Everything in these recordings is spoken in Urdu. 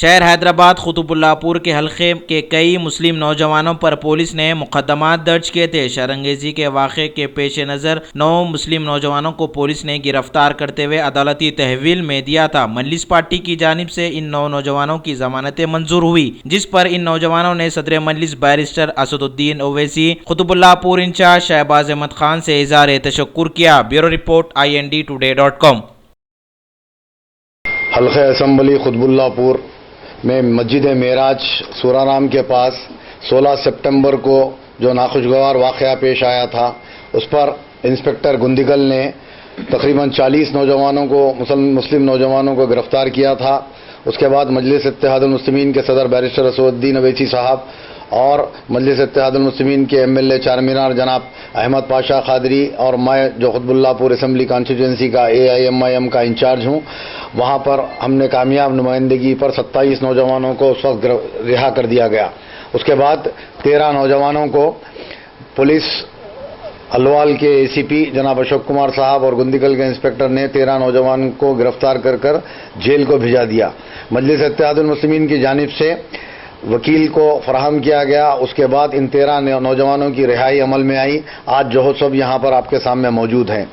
شہر حیدرآباد قطب اللہ پور کے حلقے کے کئی مسلم نوجوانوں پر پولیس نے مقدمات درج کیے تھے۔ شرنگیزی کے واقعے کے پیش نظر 9 مسلم نوجوانوں کو پولیس نے گرفتار کرتے ہوئے عدالتی تحویل میں دیا تھا۔ مجلس پارٹی کی جانب سے ان 9 نوجوانوں کی ضمانتیں منظور ہوئی، جس پر ان نوجوانوں نے صدر مجلس بیرسٹر اسد الدین اویسی، قطب اللہ پور انچارج شہباز احمد خان سے اظہار تشکر کیا۔ Bureau report IND-Today.com۔ حلقہ اسمبلی قطب اللہ پور میں مسجد معراج سورارام کے پاس 16 سپٹمبر کو جو ناخوشگوار واقعہ پیش آیا تھا، اس پر انسپکٹر گندگل نے تقریباً 40 نوجوانوں کو مسلم نوجوانوں کو گرفتار کیا تھا۔ اس کے بعد مجلس اتحاد المسلمین کے صدر بیرسٹر اسد الدین اویسی صاحب اور مجلس اتحاد المسلمین کے MLA چار مینار جناب احمد پاشا قادری اور میں جو قطب اللہ پور اسمبلی کانسٹیچوئنسی کا AIMIM کا انچارج ہوں، وہاں پر ہم نے کامیاب نمائندگی پر 27 نوجوانوں کو اس وقت رہا کر دیا گیا۔ اس کے بعد 13 نوجوانوں کو پولیس الوال کے ACP جناب اشوک کمار صاحب اور گندگل کے انسپکٹر نے 13 نوجوان کو گرفتار کر جیل کو بھیجا دیا۔ مجلس اتحاد المسلمین کی جانب سے وکیل کو فراہم کیا گیا۔ اس کے بعد ان 13 نوجوانوں کی رہائی عمل میں آئی۔ آج جو سب یہاں پر آپ کے سامنے موجود ہیں۔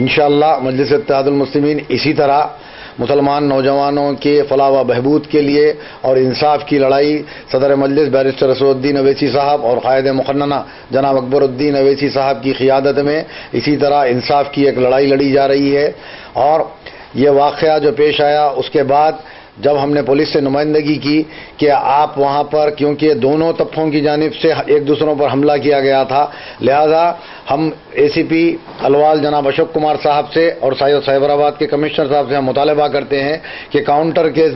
انشاءاللہ مجلس اتحاد المسلمین اسی طرح مسلمان نوجوانوں کے فلاح و بہبود کے لیے اور انصاف کی لڑائی صدر مجلس بیرسٹر اسد الدین اویسی صاحب اور قائد مقننہ جناب اکبر الدین اویسی صاحب کی قیادت میں اسی طرح انصاف کی ایک لڑائی لڑی جا رہی ہے۔ اور یہ واقعہ جو پیش آیا، اس کے بعد جب ہم نے پولیس سے نمائندگی کی کہ آپ وہاں پر، کیونکہ دونوں طرفوں کی جانب سے ایک دوسروں پر حملہ کیا گیا تھا، لہذا ہم ACP الوال جناب اشوک کمار صاحب سے اور سائبرآباد کے کمشنر صاحب سے ہم مطالبہ کرتے ہیں کہ کاؤنٹر کیس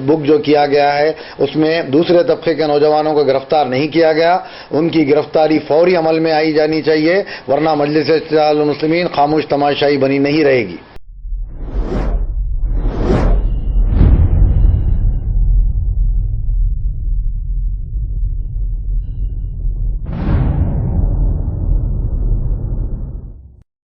بک جو کیا گیا ہے، اس میں دوسرے طبقے کے نوجوانوں کو گرفتار نہیں کیا گیا۔ ان کی گرفتاری فوری عمل میں آئی جانی چاہیے، ورنہ مجلس اتحاد المسلمین خاموش تماشائی بنی نہیں رہے گی۔